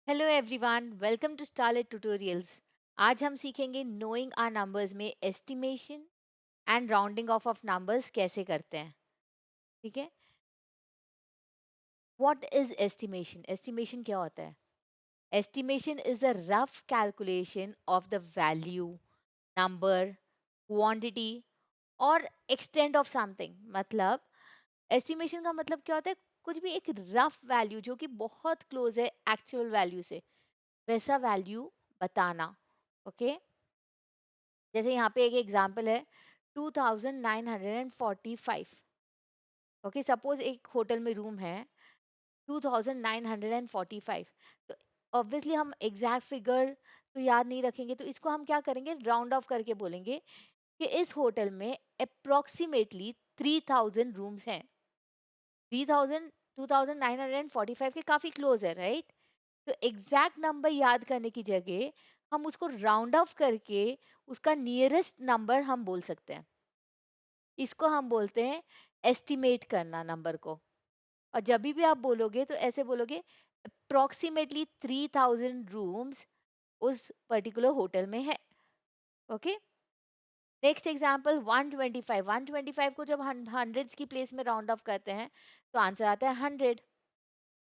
Hello everyone, welcome to Starlet tutorials. आज हम सीखेंगे नोइंग आर नंबर्स में estimation and rounding off numbers कैसे करते हैं। ठीक है। What is estimation? एस्टिमेशन क्या होता है? Estimation is a rough calculation of the value, number, quantity और एक्सटेंट ऑफ समथिंग। मतलब एस्टिमेशन का मतलब क्या होता है? कुछ भी एक रफ वैल्यू जो कि बहुत क्लोज है एक्चुअल वैल्यू से, वैसा वैल्यू बताना। ओके। जैसे यहाँ पे एक एग्जांपल है 2945। ओके, सपोज एक होटल में रूम है 2945। तो ऑब्वियसली हम एग्जैक्ट फिगर तो याद नहीं रखेंगे, तो इसको हम क्या करेंगे, राउंड ऑफ करके बोलेंगे कि इस होटल में अप्रोक्सीमेटली 3000 रूम्स हैं। 3000 2945 के काफी क्लोज है, राइट? तो एग्जैक्ट नंबर याद करने की जगह हम उसको राउंड ऑफ करके उसका नियरेस्ट नंबर हम बोल सकते हैं। इसको हम बोलते हैं एस्टिमेट करना नंबर को। और जब भी आप बोलोगे तो ऐसे बोलोगे, अप्रोक्सीमेटली 3000 रूम्स उस पर्टिकुलर होटल में है। ओके। Next example 125। 125 को जब हंड्रेड्स की प्लेस में राउंड ऑफ करते हैं तो आंसर आता है 100।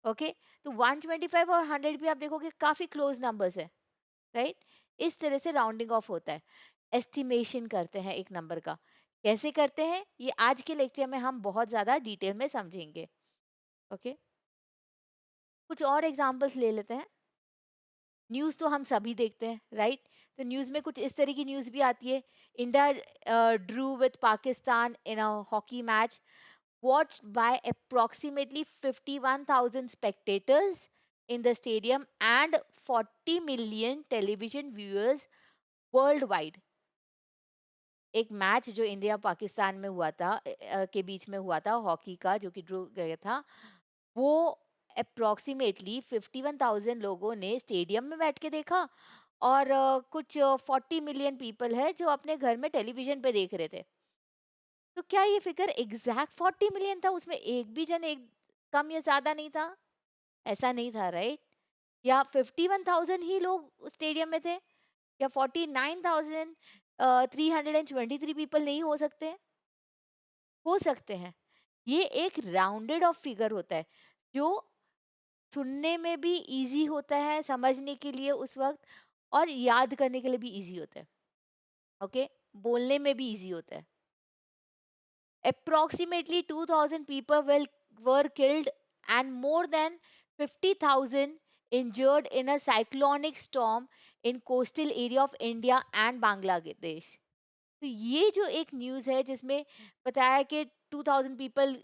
ओके। तो 125 और 100 भी आप देखोगे काफी क्लोज नंबर्स है, राइट? इस तरह से राउंडिंग ऑफ होता है, एस्टिमेशन करते हैं एक नंबर का। कैसे करते हैं ये आज के लेक्चर में हम बहुत ज्यादा डिटेल में समझेंगे। ओके। कुछ और एग्जांपल्स ले लेते हैं। न्यूज़ तो हम सभी देखते हैं, राइट? तो न्यूज़ में कुछ इस तरह की न्यूज़ भी आती है। India Drew with Pakistan in a hockey match watched by approximately 51,000 spectators in the stadium and 40 million television viewers worldwide। एक मैच जो इंडिया पाकिस्तान में हुआ था, के बीच में हुआ था हॉकी का, जो कि ड्रॉ गया था, वो अप्रोक्सीमेटली 51,000 लोगों ने स्टेडियम में बैठ के देखा और कुछ 40 मिलियन पीपल है जो अपने घर में टेलीविजन पे देख रहे थे। तो क्या ये फिगर एग्जैक्ट 40 मिलियन था? उसमें एक भी जन एक कम या ज्यादा नहीं था? ऐसा नहीं था, राइट? या 51,000 ही लोग स्टेडियम में थे? या 49,323 पीपल नहीं हो सकते? हो सकते हैं। ये एक राउंडेड ऑफ फिगर होता है जो सुनने में भी इजी होता है समझने के लिए उस वक्त, और याद करने के लिए भी इजी होता है। ओके। बोलने में भी इजी होता है। Approximately 2,000 people were killed and more than 50,000 injured in a cyclonic storm in coastal area of India and Bangladesh। तो ये जो एक न्यूज़ है जिसमें बताया कि 2,000 पीपल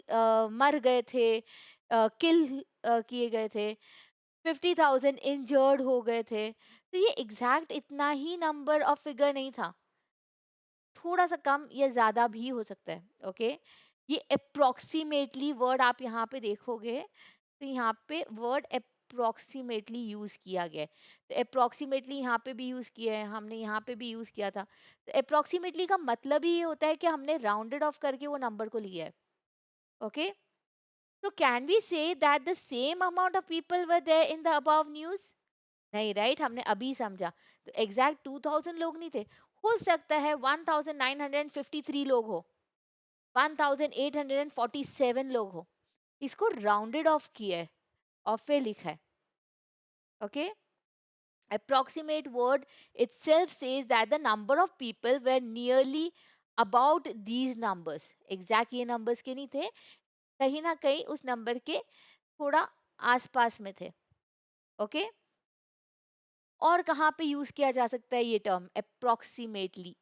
मर गए थे, किल किए गए थे, 50,000 इंजर्ड हो गए थे। तो ये एग्जैक्ट इतना ही नंबर ऑफ फिगर नहीं था, थोड़ा सा कम या ज्यादा भी हो सकता है। ओके। ये अप्रोक्सीमेटली वर्ड आप यहाँ पे देखोगे तो यहाँ पे वर्ड अप्रोक्सीमेटली यूज किया गया है। तो अप्रोक्सीमेटली यहाँ पे भी यूज किया है, हमने यहाँ पे भी यूज किया था। तो अप्रोक्सीमेटली का मतलब ही ये होता है कि हमने राउंडेड ऑफ करके वो नंबर को लिया है। ओके। तो can we say that the same amount of people were there in the above news? नहीं, राइट? हमने अभी समझा। तो एग्जैक्ट 2000 लोग नहीं थे, हो सकता है 1953 लोग हो, 1847 लोग हो। इसको राउंडेड ऑफ किया है, ऑफ पे लिखा है। Okay. approximate word itself says that the number of people were nearly about these numbers। Exact ये नंबर्स के नहीं थे, कहीं ना कहीं उस नंबर के थोड़ा आसपास में थे। ओके। और कहाँ पे यूज किया जा सकता है ये term approximately?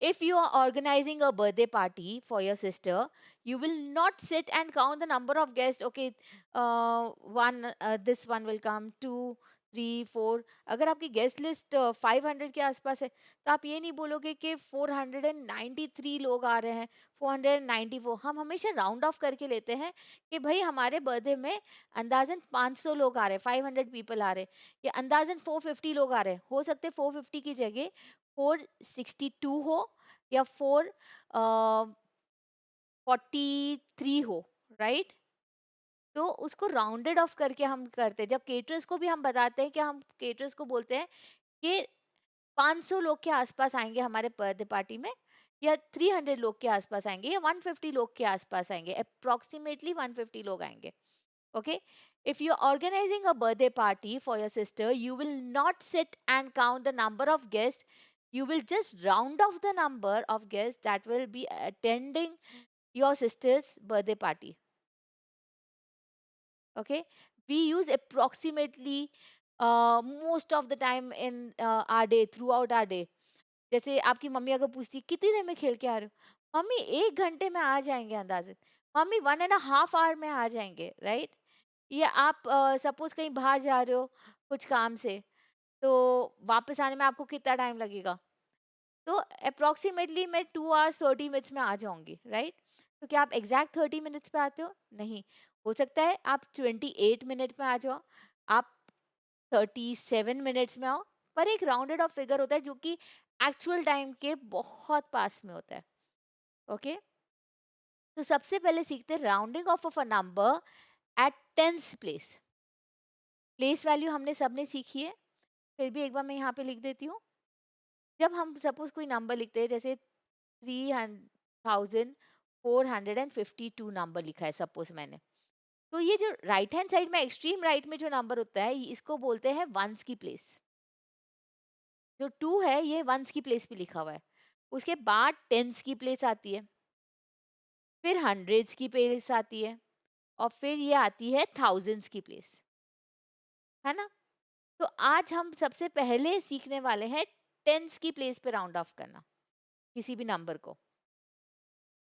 If you are organizing a birthday party for your sister, you will not sit and count the number of guests. Okay, this one will come, two, three, four. अगर आपकी guest list 500 के आसपास है तो आप ये नहीं बोलोगे कि 493 लोग आ रहे हैं, 494। हम हमेशा राउंड ऑफ करके लेते हैं कि भाई हमारे बर्थडे में अंदाजन 500 लोग आ रहे हैं, 500 पीपल आ रहे हैं, या अंदाजन 450 लोग आ रहे हैं। हो सकते 450 की जगह 462 हो या 443 हो, राइट? तो उसको राउंडेड ऑफ करके हम करते हैं। जब केटरर्स को भी हम बताते हैं कि हम केटरर्स को बोलते हैं कि 500 लोग के आसपास आएंगे हमारे बर्थडे पार्टी में, या 300 लोग के आसपास आएंगे, या 150 लोग के आसपास आएंगे, अप्रोक्सीमेटली 150 लोग आएंगे। Okay, if you're organizing a birthday party for your sister, you will not sit and count the number of guests. You will just round off the number of guests that will be attending your sister's birthday party. Okay, we use approximately most of the time in our day, throughout our day. जैसे आपकी mummy अगर पूछती कितनी देर में खेल के आ रहे हो, मम्मी 1 घंटे में आ जाएंगे अंदाजन, मम्मी 1.5 आवर में आ जाएंगे, राइट? या आप सपोज कहीं बाहर जा रहे हो कुछ काम से, तो वापस आने में आपको कितना टाइम लगेगा? तो अप्रोक्सीमेटली मैं 2 hours 30 minutes में आ जाऊंगी, राइट? तो क्या आप एग्जैक्ट 30 मिनट्स पे आते हो? नहीं, हो सकता है आप 28 मिनट में आ जाओ, आप 37 मिनट्स में आओ, पर एक राउंडेड ऑफ फिगर होता है जो कि एक्चुअल टाइम के बहुत पास में होता है। ओके, तो सबसे पहले सीखते हैं rounding off a number at tens place. Place value हमने सबने सीखी है, फिर भी एक बार मैं यहाँ पे लिख देती हूँ। जब हम सपोज कोई नंबर लिखते हैं, जैसे 3452 नंबर लिखा है सपोज मैंने, तो ये जो राइट हैंड साइड में एक्सट्रीम राइट में जो नंबर होता है, इसको बोलते हैं वंस की प्लेस। जो 2 है ये वंस की प्लेस पे लिखा हुआ है, उसके बाद टेंस की प्लेस आती है, फिर हंड्रेड्स की प्लेस आती है, और फिर ये आती है थाउजेंड्स की प्लेस, है ना? तो आज हम सबसे पहले सीखने वाले हैं टेंस की प्लेस पे राउंड ऑफ करना किसी भी नंबर को।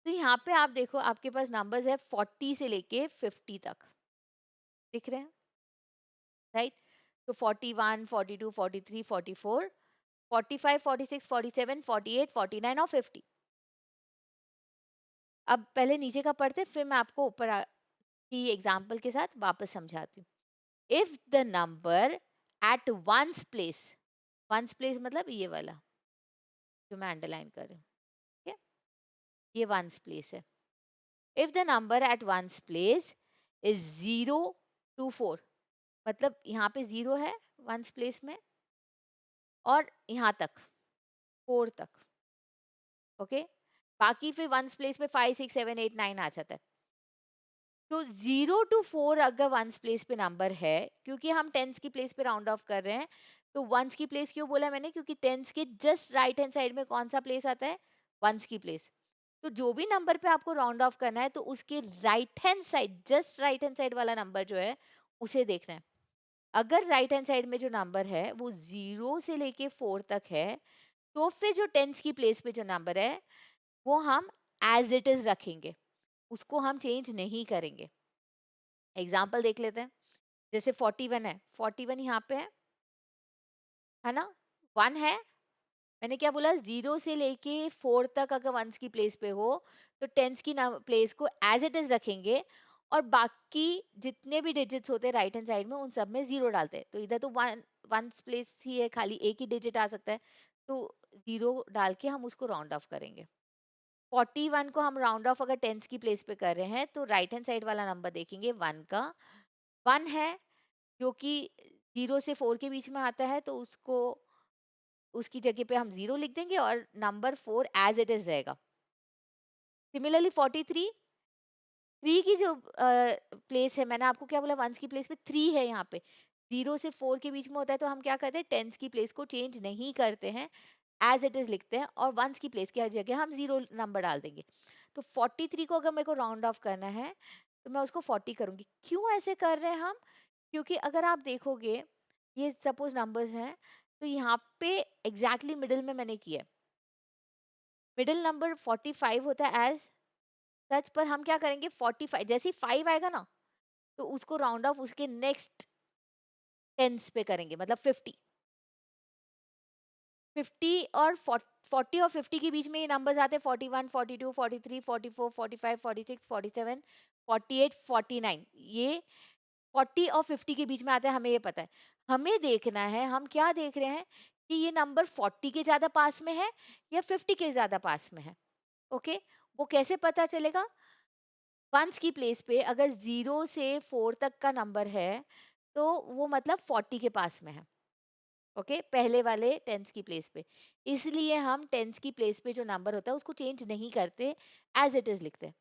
तो यहाँ पे आप देखो, आपके पास नंबर्स है 40 से लेके 50 तक, दिख रहे हैं, राइट? तो 41, 42, 43, 44, 45, 46, 47, 48, 49 और 50। अब पहले नीचे का पढ़ते, फिर मैं आपको ऊपर की एग्जाम्पल के साथ वापस समझाती हूँ। If the number at ones place, ones place मतलब ये वाला जो मैं अंडरलाइन कर रही हूँ, ठीक है? ये वंस प्लेस है। If the number at ones place is 0 to 4, मतलब यहाँ पे 0 है वंस प्लेस में, और यहाँ तक 4 तक। ओके, बाकी फिर वंस प्लेस में 5, 6, 7, 8, 9 आ जाता है। तो 0 to 4 अगर वंस प्लेस पे नंबर है, क्योंकि हम टेंस की प्लेस पे राउंड ऑफ कर रहे हैं, तो वंस की प्लेस क्यों बोला मैंने? क्योंकि टेंस के जस्ट राइट हैंड साइड में कौन सा प्लेस आता है? वंस की प्लेस। तो जो भी नंबर पे आपको राउंड ऑफ करना है, तो उसके right hand side, just right hand side वाला नंबर जो है उसे देखना है। अगर राइट हैंड साइड में जो नंबर है वो 0 से लेके 4 तक है, तो फिर जो टेंस की प्लेस पे जो नंबर है वो हम एज इट इज रखेंगे, उसको हम चेंज नहीं करेंगे। एग्जाम्पल देख लेते हैं। जैसे 41 है, 41 यहाँ पे है ना? 1 है, मैंने क्या बोला? 0 से लेके 4 तक अगर वंस की प्लेस पे हो, तो टेंस की प्लेस को एज इट इज रखेंगे, और बाकी जितने भी डिजिट्स होते हैं राइट हैंड साइड में उन सब में 0 डालते हैं। तो इधर तो वंस प्लेस ही है, खाली एक ही डिजिट आ सकता है, तो 0 डाल के हम उसको राउंड ऑफ करेंगे। 41 को हम राउंड ऑफ अगर टेंस की प्लेस पे कर रहे हैं, तो राइट हैंड साइड वाला नंबर देखेंगे 1 का। 1 है जो कि 0 से 4 के बीच में आता है, तो उसको उसकी जगह पे हम 0 लिख देंगे और नंबर 4 एज इट इज रहेगा। सिमिलरली 43, 3 की जो प्लेस है, मैंने आपको क्या बोला? वंस की प्लेस पे 3 है यहाँ पे। 0 से 4 के बीच में होता है, तो हम क्या करते हैं? टेंस की प्लेस को चेंज नहीं करते हैं, एज इट इज लिखते हैं, और वंस की प्लेस की जगह हम 0 नंबर डाल देंगे। तो 43 को अगर मेरे को राउंड ऑफ करना है, तो मैं उसको 40 करूंगी। क्यों ऐसे कर रहे हैं हम? क्योंकि अगर आप देखोगे, ये सपोज नंबर्स हैं, तो यहाँ पे एग्जैक्टली मिडिल में मैंने किया है। मिडिल नंबर 45 होता है एज सच, पर हम क्या करेंगे? 45 जैसे ही 5 आएगा ना, तो उसको राउंड ऑफ उसके नेक्स्ट टेंस पे करेंगे, मतलब 50। 50 और 40 और 50 के बीच में ये नंबर्स आते हैं 41, 42, 43, 44, 45, 46, 47, 48, 49। ये 40 और 50 के बीच में आते हैं, हमें ये पता है। हमें देखना है, हम क्या देख रहे हैं कि ये नंबर 40 के ज्यादा पास में है या 50 के ज्यादा पास में है। ओके, वो कैसे पता चलेगा? वंस की प्लेस पे अगर 0 से 4 तक का नंबर है, तो वो मतलब 40 के पास में है। ओके, पहले वाले टेंस की प्लेस पे। इसलिए हम टेंस की प्लेस पे जो नंबर होता है उसको चेंज नहीं करते, एज इट इज लिखते हैं।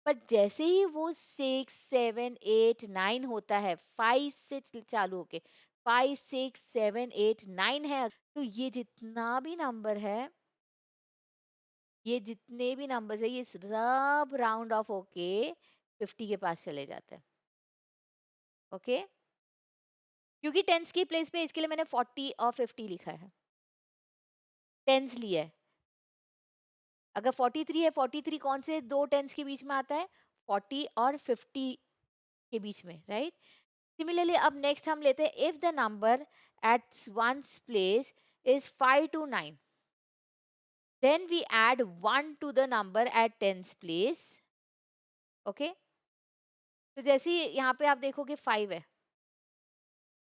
पर जैसे ही वो 6 7 8 9 होता है, 5 से चालू होके 5 6 7 8 9 है, तो ये जितना भी नंबर है, ये जितने भी नंबर्स है, ये सब राउंड ऑफ होके 50 के पास चले जाते हैं। ओके, क्योंकि टेंस की प्लेस पे इसके लिए मैंने 40 और 50 लिखा है, टेंस लिया है। अगर 43 है, 43 कौन से दो टेंस के बीच में आता है? 40 और 50 के बीच में, राइट? सिमिलरली अब नेक्स्ट हम लेते हैं, if the number at ones place is 5 to 9, then we add 1 to the number at tens place. Okay, तो जैसे ही यहाँ पे आप देखोगे 5 है,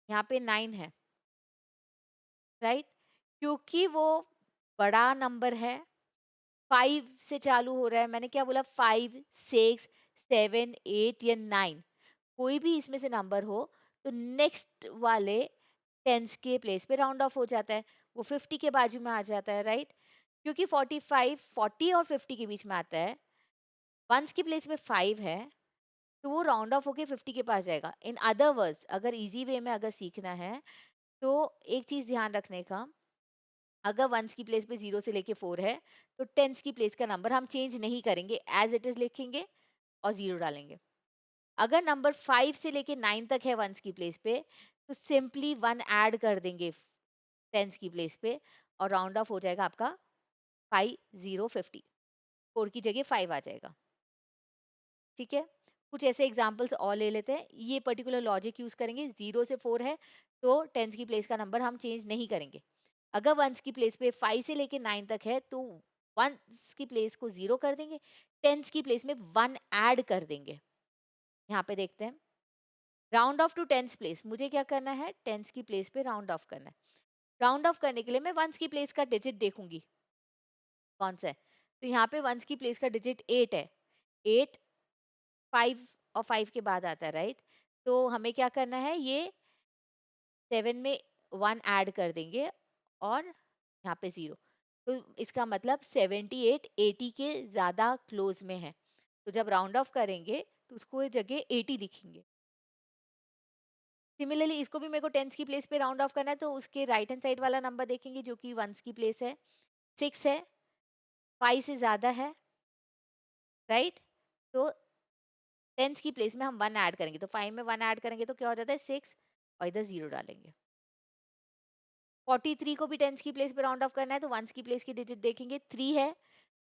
यहाँ पे 9 है, राइट? क्योंकि वो बड़ा नंबर है, 5 से चालू हो रहा है। मैंने क्या बोला? 5 6 7 8 या 9, कोई भी इसमें से नंबर हो, तो नेक्स्ट वाले टेंस के प्लेस पे राउंड ऑफ हो जाता है, वो 50 के बाजू में आ जाता है, राइट? क्योंकि 45 40 और 50 के बीच में आता है, वंस की प्लेस में 5 है, तो वो राउंड ऑफ होके 50 के पास जाएगा। इन अदर वर्ड्स, अगर इजी वे में अगर सीखना है, तो एक चीज ध्यान रखने का, अगर वंस की प्लेस पे 0 से लेके 4 है, तो टेंस की प्लेस का नंबर हम चेंज नहीं करेंगे, एज इट इज लिखेंगे और 0 डालेंगे। अगर नंबर 5 से लेके 9 तक है वंस की प्लेस पे, तो सिंपली 1 ऐड कर देंगे टेंस की प्लेस पे, और राउंड ऑफ हो जाएगा आपका 5 0 50, 4 की जगह 5 आ जाएगा। ठीक है, कुछ ऐसे एग्जांपल्स और ले लेते हैं। ये पर्टिकुलर लॉजिक यूज करेंगे, 0 से 4 है, तो टेंस की प्लेस का नंबर हम चेंज नहीं करेंगे। अगर वंस की प्लेस पे 5 से लेके 9 तक है, तो वंस की प्लेस को 0 कर देंगे, टेंस की प्लेस में 1 ऐड कर देंगे। यहाँ पे देखते हैं, round off to tens place, मुझे क्या करना है? टेंस की प्लेस पे राउंड ऑफ करना है। राउंड ऑफ करने के लिए मैं वंस की प्लेस का डिजिट देखूंगी, कौन सा है? तो यहाँ पे वंस की प्लेस का डिजिट 8 है। 8 5 और 5 के बाद आता है, राइट? तो हमें क्या करना है? ये 7 में 1 ऐड कर देंगे, और यहाँ पे 0। तो इसका मतलब 78 80 के ज्यादा क्लोज में है, तो जब राउंड ऑफ करेंगे तो उसको जगह 80 लिखेंगे। सिमिलरली इसको भी मेरे को टेंस की प्लेस पे राउंड ऑफ करना है, तो उसके राइट हैंड साइड वाला नंबर देखेंगे जो कि वंस की प्लेस है, 6 है, 5 से ज्यादा है, राइट? तो टेंस की प्लेस में हम 1 ऐड करेंगे, तो 5 में 1 ऐड करेंगे तो क्या हो जाता है? 6, और इधर 0 डालेंगे। 43 को भी टेंस की प्लेस पे राउंड ऑफ करना है, तो वंस की प्लेस की डिजिट देखेंगे, 3 है,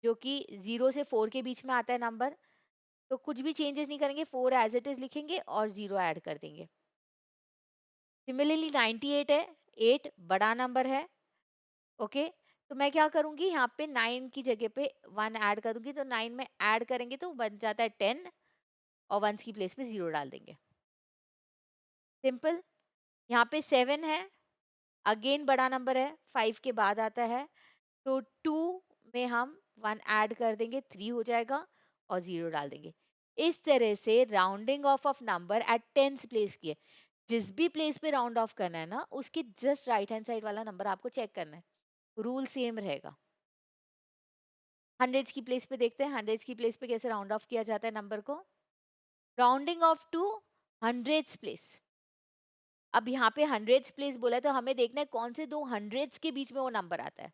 जो कि 0 से 4 के बीच में आता है नंबर, तो कुछ भी चेंजेस नहीं करेंगे, 4 एज इट इज लिखेंगे और 0 ऐड कर देंगे। सिमिलरली 98 है, 8 बड़ा नंबर है, ओके? तो मैं क्या करूंगी? यहाँ पे 9 की जगह पे 1 ऐड कर दूंगी, तो 9 में ऐड करेंगे तो बन जाता है 10, और वंस की प्लेस पे 0 डाल देंगे। सिंपल। यहाँ पे 7 है, अगेन बड़ा नंबर है, 5 के बाद आता है, तो 2 में हम 1 ऐड कर देंगे, 3 हो जाएगा, और 0 डाल देंगे। इस तरह से rounding off number at tens place की है। जिस भी प्लेस पे राउंड ऑफ करना है ना, उसके जस्ट राइट हैंड साइड वाला नंबर आपको चेक करना है, रूल सेम रहेगा। हंड्रेड्स की प्लेस पे देखते हैं, हंड्रेड्स की प्लेस पे कैसे राउंड ऑफ किया जाता है नंबर को। Rounding off to hundreds place. अब यहाँ पे हंड्रेड्स प्लेस बोला है, तो हमें देखना है कौन से दो हंड्रेड्स के बीच में वो नंबर आता है।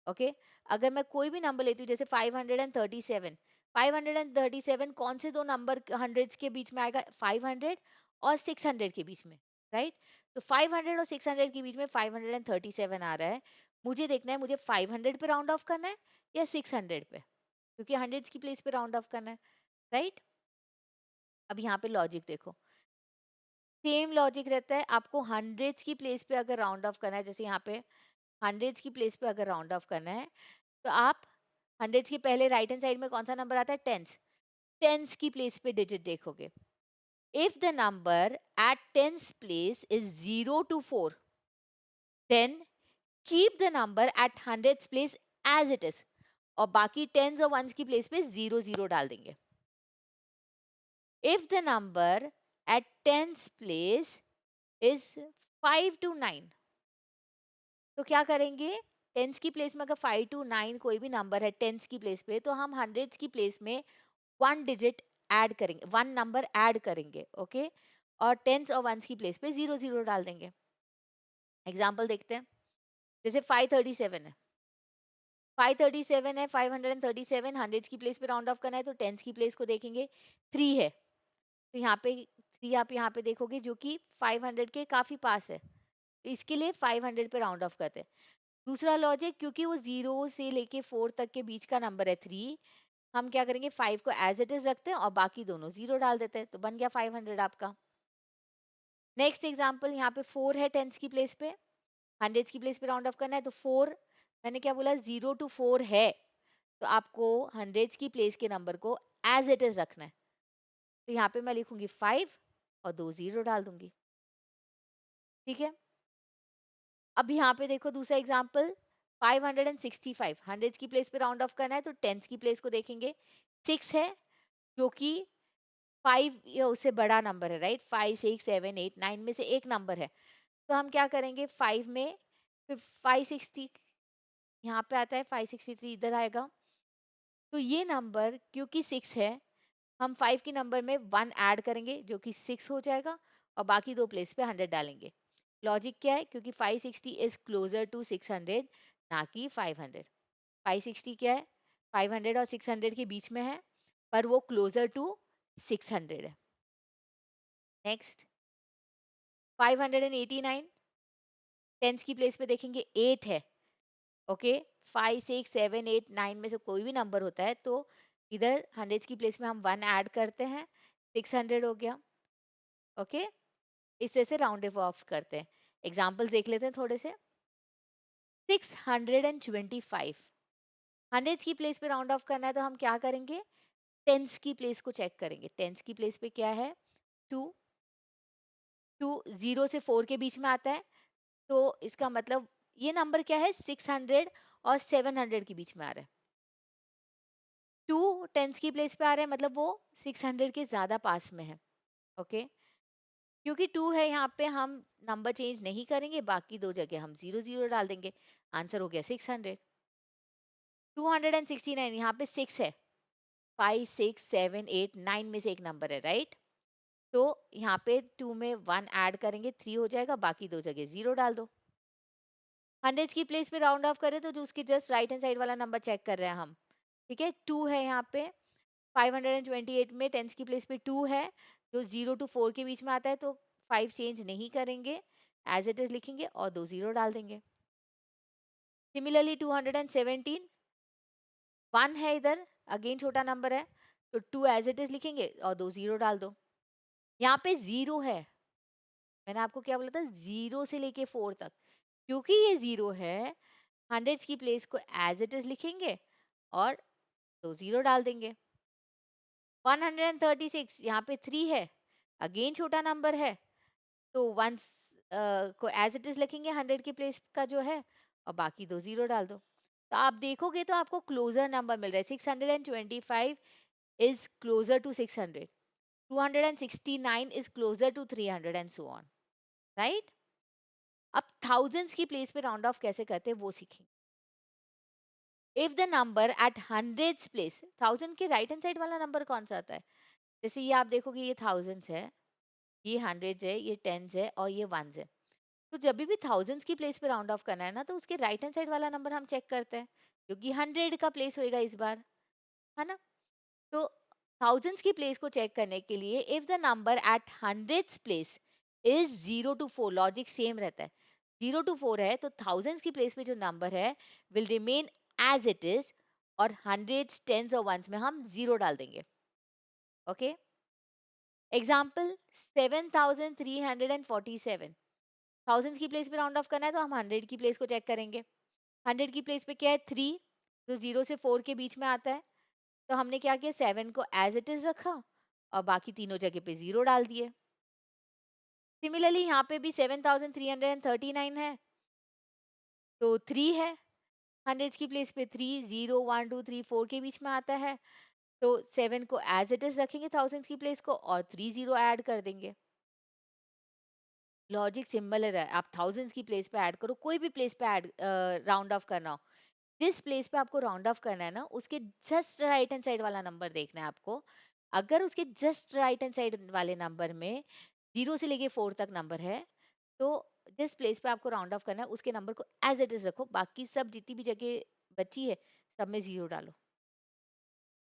ओके, अगर मैं कोई भी नंबर लेती हूँ, जैसे 537, 537 कौन से दो नंबर हंड्रेड्स के बीच में आएगा? 500 और 600 के बीच में, राइट? तो 500 और 600 के बीच में 537 आ रहा है, मुझे देखना है मुझे 500 पे राउंड ऑफ करना है या 600 पे, क्योंकि हंड्रेड्स की प्लेस पे राउंड ऑफ करना है, राइट? अब यहाँ पे लॉजिक देखो, सेम लॉजिक रहता है। आपको हंड्रेड्स की प्लेस पे अगर राउंड ऑफ करना है, जैसे यहाँ पे हंड्रेड्स की प्लेस पे अगर राउंड ऑफ करना है, तो आप हंड्रेड्स के पहले राइट हैंड साइड में कौन सा नंबर आता है? टेंस। टेंस की प्लेस पे डिजिट देखोगे, if the number at tens place is 0 to 4, then keep the number at hundreds place as it is, और बाकी टेंस और वंस की प्लेस पे 0 0 डाल देंगे। If the number at tens place is 5 to 9, तो क्या करेंगे? टेंस की प्लेस में अगर 5 to 9 कोई भी नंबर है टेंस की प्लेस पे, तो हम हंड्रेड्स की प्लेस में वन डिजिट ऐड करेंगे, वन नंबर ऐड करेंगे, ओके? और टेंस और वंस की प्लेस पे 0 0 डाल देंगे। एग्जाम्पल देखते हैं। जैसे 537 है, 537 है, 537 हंड्रेड्स की प्लेस पे राउंड ऑफ करना है, तो टेंस की प्लेस को देखेंगे। 3 है, तो यहाँ पे 3 आप यहाँ पे देखोगे जो कि 500 के काफी पास है, तो इसके लिए 500 पे राउंड ऑफ करते हैं। दूसरा लॉजिक, क्योंकि वो 0 से लेके 4 तक के बीच का नंबर है 3, हम क्या करेंगे? 5 को एज इट इज रखते हैं और बाकी दोनों 0 डाल देते हैं, तो बन गया 500 आपका। नेक्स्ट एग्जाम्पल, यहाँ पे 4 है टेंस की प्लेस पे, हंड्रेड्स की प्लेस पे राउंड ऑफ करना है, तो 4, मैंने क्या बोला? 0 to 4 है, तो आपको हंड्रेड्स की प्लेस के नंबर को एज इट इज रखना है। तो यहाँ पे मैं लिखूंगी 5 और 2 0 डाल दूंगी, ठीक है? अब यहाँ पे देखो दूसरा एग्जाम्पल, 565 हंड्रेड्स की प्लेस पे राउंड ऑफ करना है, तो टेंस की प्लेस को देखेंगे। 6 है, जो कि 5 या उससे बड़ा नंबर है, राइट? 5 6 7 8 9 में से एक नंबर है, तो हम क्या करेंगे? 5 में 560 यहाँ पे आता है, 563 इधर आएगा, तो ये नंबर क्योंकि 6 है, हम 5 के नंबर में 1 ऐड करेंगे जो कि 6 हो जाएगा, और बाकी दो प्लेस पे 100 डालेंगे। लॉजिक क्या है? क्योंकि 560 इज क्लोजर टू 600, ना कि 500। 560 क्या है? 500 और 600 के बीच में है, पर वो क्लोजर टू 600 है। नेक्स्ट, 589 टेंस की प्लेस पे देखेंगे 8 है, ओके? 5 6 7 8 9 में से कोई भी नंबर होता है, तो इधर हंड्रेड्स की प्लेस में हम 1 ऐड करते हैं, 600 हो गया, ओके? इस तरह से राउंड ऑफ करते हैं। एग्जाम्पल्स देख लेते हैं थोड़े से। 625 हंड्रेड्स की प्लेस पे राउंड ऑफ करना है, तो हम क्या करेंगे? टेंस की प्लेस को चेक करेंगे। टेंस की प्लेस पे क्या है? 2, 2 0 से 4 के बीच में आता है, तो इसका मतलब ये नंबर क्या है? 600 और 700 के बीच में आ रहा है। 2 टेंस की प्लेस पे आ रहा है, मतलब वो 600 के ज्यादा पास में है, ओके? क्योंकि 2 है यहाँ पे, हम नंबर चेंज नहीं करेंगे, बाकी दो जगह हम 0 0 डाल देंगे। आंसर हो गया 600। 269 यहाँ पे 6 है, 5 6 7 8 9 में से एक नंबर है, राइट? तो यहाँ पे 2 में 1 ऐड करेंगे, 3 हो जाएगा, बाकी दो जगह 0 डाल दो। हंड्रेड्स की प्लेस पे राउंड ऑफ करें, तो जो उसके जस्ट राइट हैंड साइड वाला नंबर चेक कर रहे हैं हम, ठीक है? 2 है यहाँ पे, 528 में टेंस की प्लेस पे 2 है, जो 0 to 4 के बीच में आता है, तो 5 चेंज नहीं करेंगे, एज इट इज लिखेंगे और दो 0 डाल देंगे। सिमिलरली 217, 1 है इधर, अगेन छोटा नंबर है, तो 2 एज इट इज लिखेंगे और दो 0 डाल दो। यहाँ पे 0 है, मैंने आपको क्या बोला था? 0 से लेके 4 तक, क्योंकि ये 0 है, हंड्रेड्स की प्लेस को एज इट इज लिखेंगे और दो 0 डाल देंगे। 136 यहाँ पे 3 है, अगेन छोटा नंबर है, तो वंस को एज इट इज लिखेंगे 100 की प्लेस का जो है, और बाकी दो 0 डाल दो। तो आप देखोगे तो आपको क्लोजर नंबर मिल रहा है। 625 is closer to 600, 269 is closer to 300 and so on, right? अब थाउजेंड्स की प्लेस पे राउंड ऑफ कैसे करते हैं वो सीखेंगे। If the number at hundreds place, thousand के राइट हैंड साइड वाला नंबर कौन सा आता है? जैसे ये आप देखोगे, ये थाउजेंड्स है, ये हंड्रेड्स है, ये टेंस है और ये वंस है। तो जब भी थाउजेंड्स की प्लेस पे राउंड ऑफ करना है ना, तो उसके राइट हैंड साइड वाला नंबर हम चेक करते हैं, क्योंकि 100 का प्लेस होएगा इस बार, है ना? तो थाउजेंड्स की प्लेस को चेक करने के लिए, if the number at hundreds place is 0 to 4, logic same रहता है। 0 to 4 है, तो थाउजेंड्स की प्लेस में जो नंबर है will remain as it is, और हंड्रेड्स टेंस और वंस में हम 0 डाल देंगे, ओके? एग्जाम्पल, 7347, थाउजेंड्स की प्लेस पे राउंड ऑफ करना है, तो हम 100 की प्लेस को चेक करेंगे। 100 की प्लेस पे क्या है? 3, जो 0 से 4 के बीच में आता है, तो हमने क्या किया? 7 को एज इट इज रखा और बाकी तीनों जगह पे 0 डाल दिए। सिमिलरली यहाँ पे भी 7339 है, तो 3 है, हंड्रेड्स की प्लेस पे 3, 0 1 2 3 4 के बीच में आता है, तो 7 को एज इट इज रखेंगे थाउजेंड्स की प्लेस को और 30 ऐड कर देंगे। लॉजिक सिमिलर है, आप थाउजेंड्स की प्लेस पे ऐड करो, कोई भी प्लेस पे ऐड राउंड ऑफ करना हो, जिस प्लेस पे आपको राउंड ऑफ करना है ना, उसके जस्ट राइट हैंड साइड वाला नंबर देखना है आपको। अगर उसके जस्ट राइट हैंड साइड वाले नंबर में 0 से लेके 4 तक नंबर है, तो जिस प्लेस पे आपको राउंड ऑफ करना है उसके नंबर को एज इट इज रखो, बाकी सब जितनी भी जगह बची है सब में 0 डालो।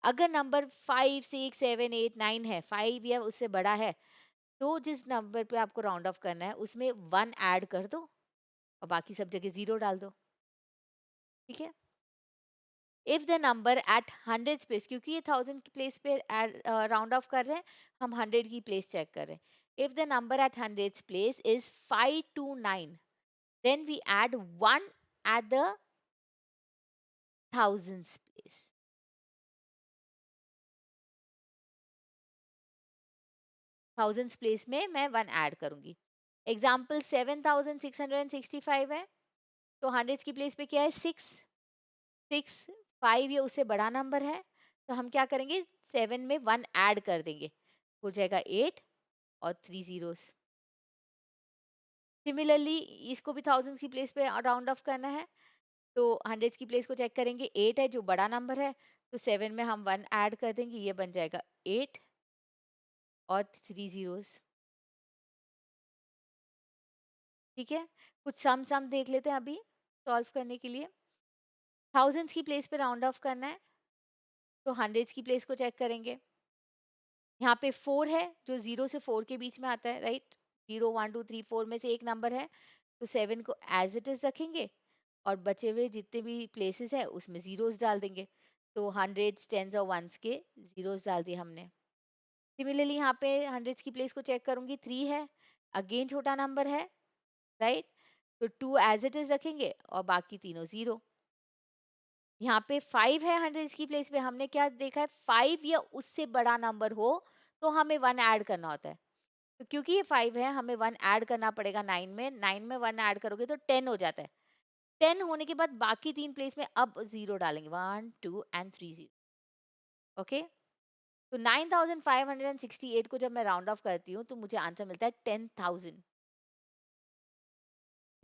अगर नंबर 5 6 7 8 9 है, 5 या उससे बड़ा है, तो जिस नंबर पे आपको राउंड ऑफ करना है उसमें 1 ऐड कर दो और बाकी सब जगह 0 डाल दो। ठीक है? If the number at hundred place, क्योंकि ये थाउजेंड की प्लेस पे राउंड ऑफ कर रहे हैं, हम हंड्रेड की प्लेस चेक कर रहे हैं। If the number at hundred place is 529, then we add 1 at the thousands place. Thousands place में मैं 1 ऐड करूंगी। एग्जाम्पल 7665 है, तो हंड्रेड की प्लेस पे क्या है? 6। 6, 5 या उससे बड़ा नंबर है, तो हम क्या करेंगे? 7 में 1 ऐड कर देंगे, हो जाएगा 8 और 3 जीरोस। सिमिलरली इसको भी थाउजेंड्स की प्लेस पे राउंड ऑफ करना है, तो हंड्रेड्स की प्लेस को चेक करेंगे, 8 है जो बड़ा नंबर है, तो 7 में हम 1 ऐड कर देंगे, ये बन जाएगा 8 और 3 जीरोस। ठीक है? कुछ सम देख लेते हैं अभी सॉल्व करने के लिए। थाउजेंड्स की प्लेस पे राउंड ऑफ करना है, तो हंड्रेड्स की प्लेस को चेक करेंगे। यहाँ पे 4 है जो 0 से 4 के बीच में आता है, राइट? 0 1 2 3 4 में से एक नंबर है, तो 7 को एज इट इज रखेंगे और बचे हुए जितने भी प्लेसेस है उसमें जीरोस डाल देंगे। तो हंड्रेड्स, टेंस और वंस के जीरोस डाल दिए हमने। सिमिलरली यहाँ पे हंड्रेड्स की प्लेस को चेक करूंगी, 3 है, अगेन छोटा नंबर है, राइट? तो 2 एज इट इज रखेंगे और बाकी तीनों जीरो। यहाँ पे 5 है हंड्रेड्स की प्लेस पे, हमने क्या देखा है? 5 या उससे बड़ा नंबर हो तो हमें 1 ऐड करना होता है। तो क्योंकि ये 5 है, हमें 1 ऐड करना पड़ेगा 9 में, 9 में 1 ऐड करोगे तो 10 हो जाता है। 10 होने के बाद बाकी 3 प्लेस में अब 0 डालेंगे, 1 2 एंड 3 0। ओके? तो 9568 को जब मैं राउंड ऑफ करती हूँ तो मुझे आंसर मिलता है 10,000।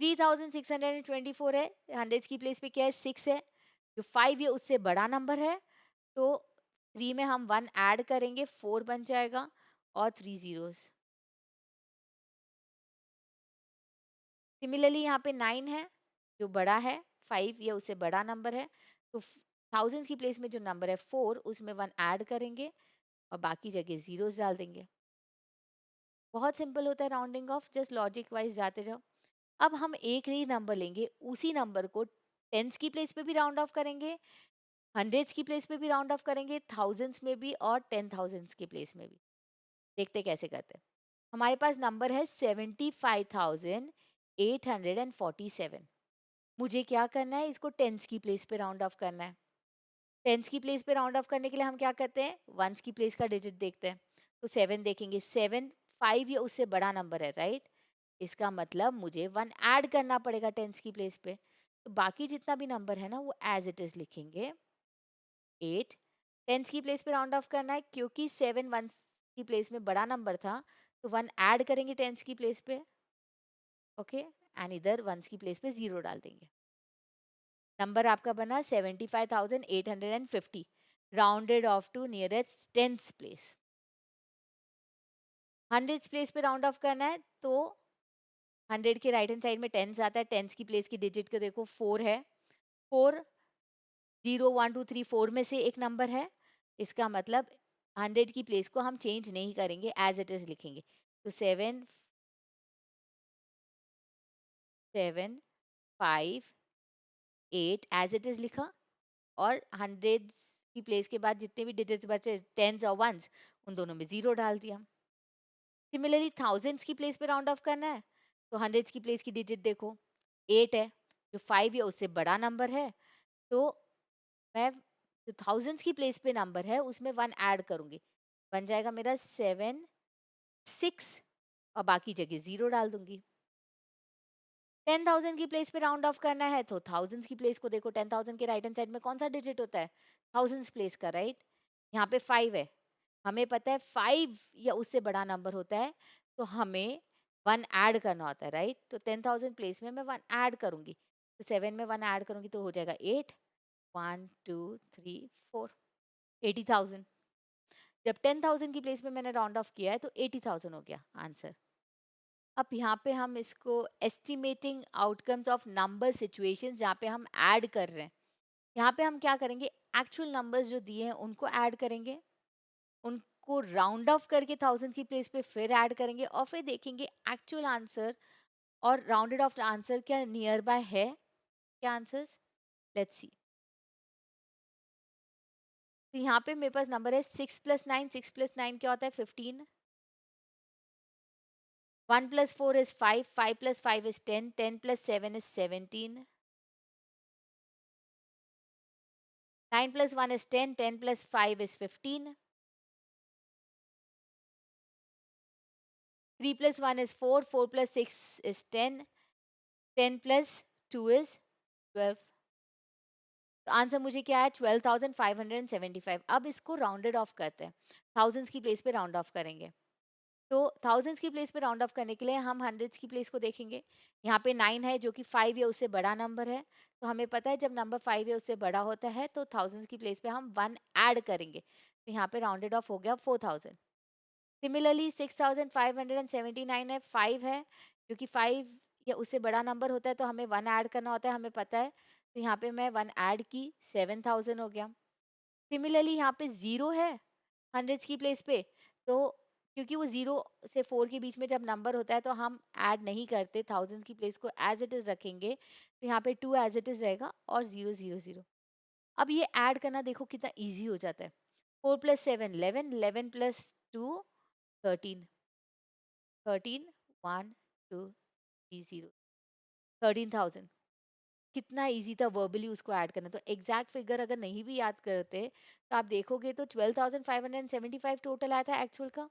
3624 है, हंड्रेड्स की प्लेस पे क्या है? 6 है, जो 5 या उससे बड़ा नंबर है, तो 3 में हम 1 ऐड करेंगे, 4 बन जाएगा और 3 जीरोस। सिमिलरली यहाँ पे 9 है जो बड़ा है, 5 या उससे बड़ा नंबर है, तो थाउजेंड्स की प्लेस में जो नंबर है 4, उसमें 1 ऐड करेंगे और बाकी जगह जीरोस डाल देंगे। बहुत सिंपल होता है rounding off, just logic wise जाते जाओ। अब हम एक ही नंबर लेंगे, उसी नंबर को टेंस की प्लेस पे भी राउंड ऑफ करेंगे, हंड्रेड्स की प्लेस पे भी राउंड ऑफ करेंगे, थाउजेंड्स में भी और 10,000 की प्लेस में भी। देखते कैसे करते हैं। हमारे पास नंबर है 75,847। मुझे क्या करना है? इसको टेंस की प्लेस पे राउंड ऑफ करना है। टेंस की प्लेस पे राउंड ऑफ करने के लिए हम क्या करते हैं? वंस की प्लेस का डिजिट देखते हैं। तो 7 देखेंगे, 7 5 या उससे बड़ा नंबर है, राइट? इसका मतलब मुझे 1 ऐड करना पड़ेगा टेंस की प्लेस पे। तो बाकी जितना भी नंबर है ना वो एज इट इज लिखेंगे। 8 टेंस की प्लेस पे राउंड ऑफ करना है, क्योंकि 7 वंस की प्लेस में बड़ा नंबर था, तो 1 ऐड करेंगे टेंस की प्लेस पे। ओके? एंड इधर वंस की प्लेस पे 0 डाल देंगे। नंबर आपका बना 75,850, rounded off to nearest tens place. Hundreds place पे राउंड ऑफ करना है, तो 100 के राइट हैंड साइड में टेंस आता है, टेंस की प्लेस की डिजिट को देखो, 4 है, 4 0 1 2 3 4 में से एक नंबर है, इसका मतलब 100 की प्लेस को हम चेंज नहीं करेंगे, एज इट इज लिखेंगे। तो 7 7 5 8 एज इट इज लिखा, और हंड्रेड्स की प्लेस के बाद जितने भी डिजिट्स बचे, टेंस और वंस, उन दोनों में 0 डाल दिया। सिमिलरली थाउजेंड्स की प्लेस पे राउंड ऑफ करना है, तो हंड्रेड्स की प्लेस की डिजिट देखो, 8 है, जो 5 या उससे बड़ा नंबर है, तो मैं जो थाउजेंड्स की प्लेस पे नंबर है उसमें 1 ऐड करूंगी, बन जाएगा मेरा 7 6 और बाकी जगह 0 डाल दूंगी। 10,000 की प्लेस पे राउंड ऑफ करना है, तो थाउजेंड्स की प्लेस को देखो, 10,000 के राइट हैंड साइड में कौन सा डिजिट होता है? थाउजेंड्स प्लेस का, राइट? यहाँ पे 5 है, हमें पता है 5 या उससे बड़ा नंबर होता है, तो हमें 1 ऐड करना होता है, राइट? तो 10,000 प्लेस में मैं 1 ऐड करूँगी, तो 7 में 1 ऐड करूँगी तो हो जाएगा 8, 1, 2, 3, 4, 80,000। जब 10,000 की प्लेस में मैंने राउंड ऑफ किया है तो 80,000 हो गया आंसर। अब यहाँ पे हम इसको estimating outcomes of number situations, जहाँ पे हम ऐड कर रहे हैं, यहाँ पे हम क्या करेंगे, एक्चुअल नंबर्स जो दिए हैं उनको ऐड करेंगे, उनको राउंड ऑफ करके थाउजेंड की प्लेस पे फिर ऐड करेंगे और फिर देखेंगे एक्चुअल आंसर और राउंडेड ऑफ आंसर क्या नियर बाय है, क्या आंसर्स। Let's see. तो यहाँ पे मेरे पास नंबर है 6 + 9, 6 + 9 क्या होता है 15, 1 + 4 is 5, 5 + 5 is 10, 10 + 7 is 17, 9 + 1 is 10, 10 + 5 is 15, 3 + 1 is 4, 4 + 6 is 10, 10 + 2 is 12। तो आंसर मुझे क्या है 12,575। अब इसको राउंडेड ऑफ करते हैं, थाउजेंड्स की प्लेस पे राउंड ऑफ करेंगे। तो थाउजेंड्स की प्लेस पे राउंड ऑफ करने के लिए हम हंड्रेड्स की प्लेस को देखेंगे। यहाँ पे 9 है जो कि 5 या उससे बड़ा नंबर है, तो हमें पता है जब नंबर 5 या उससे बड़ा होता है तो थाउजेंड्स की प्लेस पे हम 1 ऐड करेंगे, तो यहाँ पे राउंडेड ऑफ हो गया 4,000। सिमिलरली 6,579 है, 5 है, जो कि 5 या उससे बड़ा नंबर होता है तो हमें 1 ऐड करना होता है, हमें पता है, तो यहाँ पे मैं 1 ऐड की, 7,000 हो गया। सिमिलरली यहाँ पे 0 है हंड्रेड्स की प्लेस पे, तो क्योंकि वो 0 से 4 के बीच में जब नंबर होता है तो हम ऐड नहीं करते, थाउजेंड्स की प्लेस को एज इट इज रखेंगे, तो यहाँ पे 2 एज इट इज रहेगा और 0 0 0। अब ये ऐड करना देखो कितना इजी हो जाता है। 4 + 7 11, 11 + 2 13, 13 1 2 3 0, 13,000। कितना इजी था वर्बली उसको ऐड करना। तो एग्जैक्ट फिगर अगर नहीं भी याद करते तो आप देखोगे तो 12,575 टोटल आया था एक्चुअल का,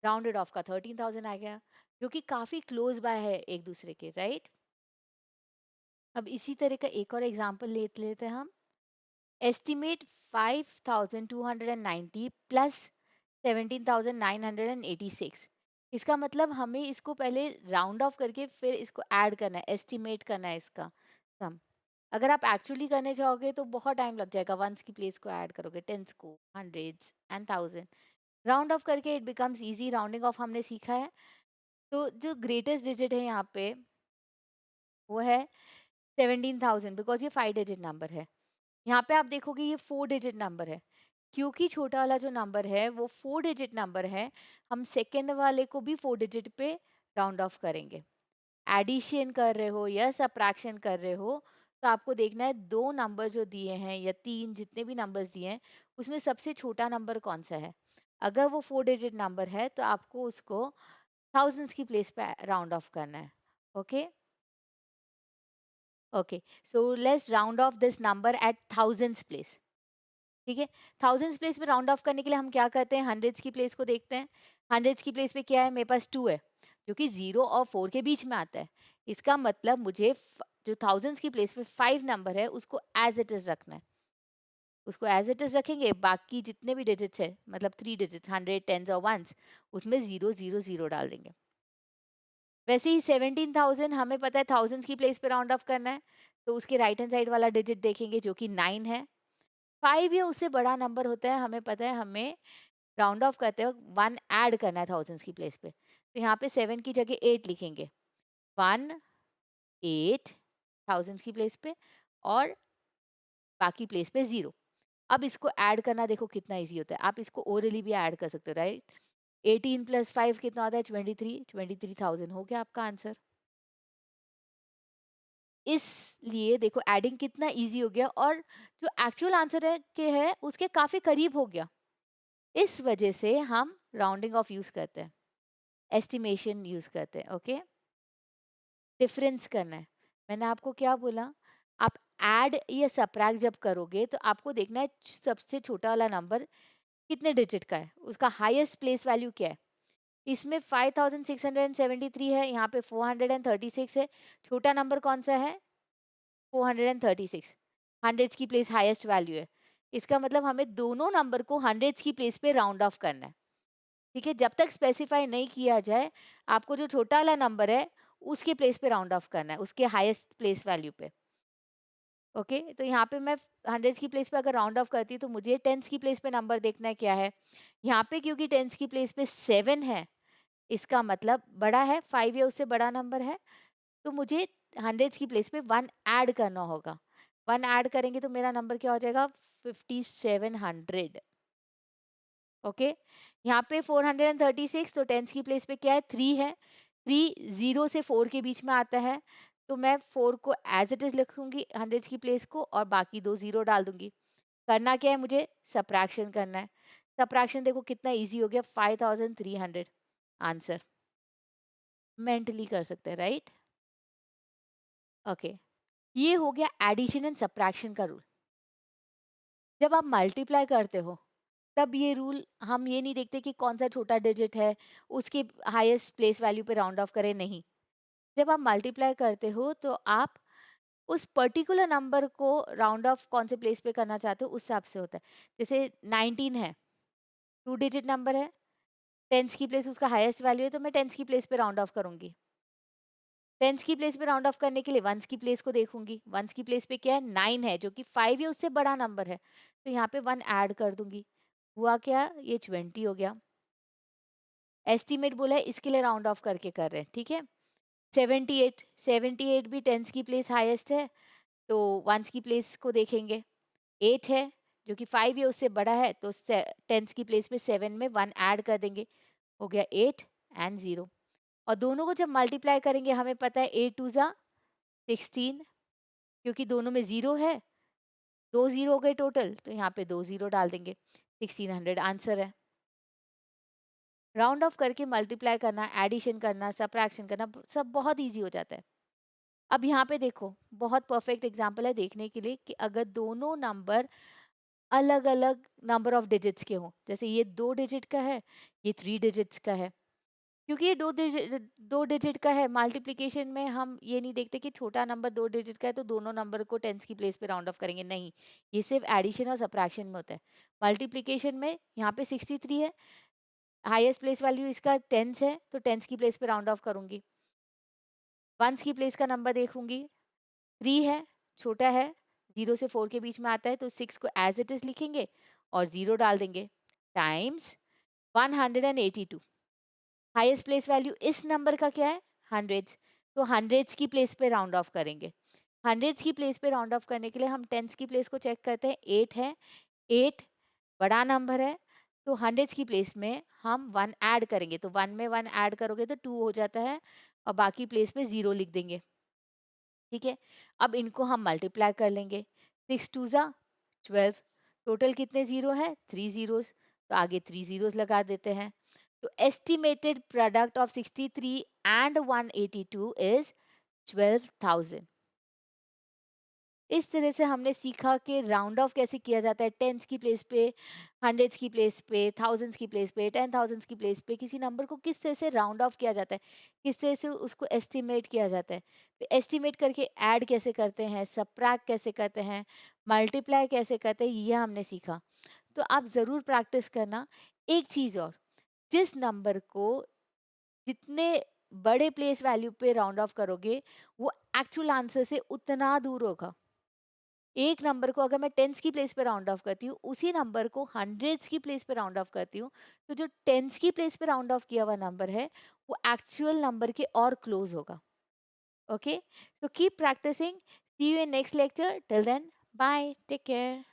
राउंडेड ऑफ का 13,000 आ गया, जो कि काफी क्लोज बाय है एक दूसरे के, राइट। अब इसी तरह का एक और एग्जांपल ले लेते हैं हम। Estimate 5,290 plus 17,986। इसका मतलब हमें इसको पहले राउंड ऑफ करके फिर इसको ऐड करना है, एस्टिमेट करना है इसका सम। अगर आप एक्चुअली करने जाओगे तो बहुत टाइम लग जाएगा, वंस की प्लेस को ऐड करोगे, टेंस को, hundreds and thousand. Round off करके it becomes easy, rounding off हमने सीखा है। तो जो ग्रेटेस्ट डिजिट है यहाँ पे वो है 17,000, बिकॉज ये 5 डिजिट नंबर है। यहाँ पे आप देखोगे ये 4 डिजिट नंबर है, क्योंकि छोटा वाला जो नंबर है वो 4 डिजिट नंबर है, हम सेकेंड वाले को भी 4 डिजिट पे राउंड ऑफ करेंगे। एडिशन कर रहे हो या सब्ट्रैक्शन कर रहे हो तो आपको देखना है दो नंबर जो दिए हैं या तीन जितने भी नंबर्स दिए हैं उसमें सबसे छोटा नंबर कौन सा है। अगर वो 4 डिजिट नंबर है तो आपको उसको थाउजेंड्स की प्लेस पे राउंड ऑफ करना है। Okay okay, so let's round off this number at thousands place. ठीक है, थाउजेंड्स प्लेस पे राउंड ऑफ करने के लिए हम क्या करते हैं, हंड्रेड्स की प्लेस को देखते हैं। हंड्रेड्स की प्लेस पे क्या है, मेरे पास 2 है, जो कि 0 और 4 के बीच में आता है। इसका मतलब मुझे जो थाउजेंड्स की प्लेस पे 5 नंबर है उसको एज इट इज रखना है। उसको एज इट इज रखेंगे, बाकी जितने भी डिजिट्स है मतलब 3 डिजिट्स, हंड्रेड, टेंस और वंस, उसमें 0 0 0 डाल देंगे। वैसे ही 17,000 हमें पता है थाउजेंड्स की प्लेस पे राउंड ऑफ करना है, तो उसके राइट हैंड साइड वाला डिजिट देखेंगे जो कि 9 है। 5 या उससे बड़ा नंबर होता है, हमें पता है हमें राउंड ऑफ करते वक्त 1 ऐड करना है थाउजेंड्स की प्लेस पे, तो यहाँ पे 7 की जगह 8 लिखेंगे। 1 8 थाउजेंड्स की प्लेस पे और बाकी प्लेस पे 0। अब इसको ऐड करना देखो कितना इजी होता है, आप इसको ओरली भी ऐड कर सकते हो, राइट। 18 + 5 कितना होता है 23, 23,000 हो गया आपका आंसर। इसलिए देखो एडिंग कितना इजी हो गया और जो एक्चुअल आंसर है के है उसके काफी करीब हो गया। इस वजह से हम राउंडिंग ऑफ यूज करते हैं, एस्टिमेशन यूज करते हैं। ओके, डिफरेंस करना है। मैंने आपको क्या बोला, आप ऐड या सब्ट्रैक्ट जब करोगे तो आपको देखना है सबसे छोटा वाला नंबर कितने डिजिट का है, उसका हाईएस्ट प्लेस वैल्यू क्या है। इसमें 5,673 है, यहाँ पे 436 है, छोटा नंबर कौन सा है 436, हंड्रेड्स की प्लेस हाईएस्ट वैल्यू है। इसका मतलब हमें दोनों नंबर को हंड्रेड्स की प्लेस पे राउंड ऑफ करना है। ठीक है, जब तक स्पेसिफाई नहीं किया जाए, आपको जो छोटा वाला नंबर है उसके प्लेस पे राउंड ऑफ करना है, उसके हाईएस्ट प्लेस वैल्यू पे। ओके, तो यहाँ पे मैं हंड्रेड्स की प्लेस पे अगर राउंड ऑफ करती हूँ तो मुझे टेंस की प्लेस पे नंबर देखना है क्या है। यहाँ पे क्योंकि टेंस की प्लेस पे 7 है, इसका मतलब बड़ा है, 5 या उससे बड़ा नंबर है, तो मुझे हंड्रेड्स की प्लेस पे 1 ऐड करना होगा। 1 ऐड करेंगे तो मेरा नंबर क्या हो जाएगा, 5700। ओके, यहाँ पे 436, तो टेंस की प्लेस पे क्या है, 3 है। 3 0 से 4 के बीच में आता है, तो मैं 4 को एज इट इज लिखूंगी हंड्रेड्स की प्लेस को, और बाकी दो जीरो डाल दूंगी। करना क्या है, मुझे सब्ट्रैक्शन करना है। सब्ट्रैक्शन देखो कितना इजी हो गया, 5300 आंसर। मेंटली कर सकते हैं, राइट। ओके, ये हो गया एडिशन एंड सब्ट्रैक्शन का रूल। जब आप मल्टीप्लाई करते हो तब ये रूल हम ये नहीं देखते कि कौन सा छोटा डिजिट है, उसके हाईएस्ट प्लेस वैल्यू पे राउंड ऑफ करें, नहीं। जब आप मल्टीप्लाई करते हो तो आप उस पर्टिकुलर नंबर को राउंड ऑफ कौन से प्लेस पे करना चाहते हो उस हिसाब से होता है। जैसे 19 है, टू डिजिट नंबर है, टेंस की प्लेस उसका हाईएस्ट वैल्यू है, तो मैं टेंस की प्लेस पे राउंड ऑफ करूंगी। टेंस की प्लेस पे राउंड ऑफ करने के लिए वंस की प्लेस को देखूंगी। वंस की प्लेस पे क्या है, 9 है, जो कि 5 या उससे बड़ा नंबर है, तो यहाँ पे 1 ऐड कर दूंगी। हुआ क्या, ये 20 हो गया। एस्टीमेट बोला है, इसके लिए राउंड ऑफ करके कर रहे हैं, ठीक है। 78, 78 भी टेंस की प्लेस हाईएस्ट है, तो वंस की प्लेस को देखेंगे। 8 है, जो कि 5 या उससे बड़ा है, तो टेंस की प्लेस पे 7 में 1 ऐड कर देंगे। हो गया 8 एंड 0। और दोनों को जब मल्टीप्लाई करेंगे हमें पता है 8 टू ज़ा 16, क्योंकि दोनों में 0 है, दो 0 हो गए टोटल, तो यहाँ पे दो 0 डाल देंगे। 1600 आंसर है। राउंड ऑफ करके मल्टीप्लाई करना, एडिशन करना, सब्ट्रैक्शन करना, सब बहुत इजी हो जाता है। अब यहाँ पे देखो, बहुत परफेक्ट एग्जांपल है देखने के लिए कि अगर दोनों नंबर अलग अलग नंबर ऑफ डिजिट्स के हों, जैसे ये 2 डिजिट का है, ये 3 डिजिट्स का है। क्योंकि ये 2 डिजिट का है, मल्टीप्लिकेशन में हम ये नहीं देखते कि छोटा नंबर 2 डिजिट का है तो दोनों नंबर को टेंस की प्लेस पे राउंड ऑफ करेंगे, नहीं। ये सिर्फ एडिशन और सब्ट्रैक्शन में होता है। मल्टीप्लिकेशन में यहाँ पे 63 है, हाईएस्ट प्लेस वैल्यू इसका टेंस है, तो टेंस की प्लेस पे राउंड ऑफ करूंगी। वंस की प्लेस का नंबर देखूंगी, 3 है, छोटा है, 0 से 4 के बीच में आता है, तो 6 को एज इट इज लिखेंगे और 0 डाल देंगे, टाइम्स 182। हाईएस्ट प्लेस वैल्यू इस नंबर का क्या है, हंड्रेड्स, तो हंड्रेड्स की प्लेस पे राउंड ऑफ करेंगे। हंड्रेड्स की प्लेस पे राउंड ऑफ करने के लिए हम टेंस की प्लेस को चेक करते हैं। 8 है, 8 बड़ा नंबर है, तो हंड्रेड्स की प्लेस में हम 1 ऐड करेंगे, तो 1 में 1 ऐड करोगे तो 2 हो जाता है, और बाकी प्लेस पे 0 लिख देंगे। ठीक है, अब इनको हम मल्टीप्लाई कर लेंगे। 6 टू ज़ा 12, टोटल कितने ज़ीरो है, 3 ज़ीरोज़, तो आगे 3 ज़ीरोज़ लगा देते हैं। तो estimated product of 63 and 182 is 12,000। इस तरह से हमने सीखा कि राउंड ऑफ कैसे किया जाता है, टेंस की प्लेस पे, हंड्रेड्स की प्लेस पे, थाउजेंड्स की प्लेस पे, 10,000 की प्लेस पे किसी नंबर को किस तरह से राउंड ऑफ किया जाता है, किस तरह से उसको एस्टिमेट किया जाता है। एस्टिमेट करके ऐड कैसे करते हैं, सब्ट्रैक्ट कैसे करते हैं, मल्टीप्लाई कैसे करते हैं, ये हमने सीखा। तो आप ज़रूर प्रैक्टिस करना। एक चीज़ और, जिस नंबर को जितने बड़े प्लेस वैल्यू पे राउंड ऑफ करोगे, वो एक्चुअल आंसर से उतना दूर होगा। एक नंबर को अगर मैं टेंस की प्लेस पे राउंड ऑफ करती हूँ, उसी नंबर को हंड्रेड्स की प्लेस पे राउंड ऑफ करती हूँ, तो जो टेंस की प्लेस पे राउंड ऑफ किया हुआ नंबर है, वो एक्चुअल नंबर के और क्लोज होगा। Okay, so keep practicing. See you in next lecture. Till then, bye. Take care.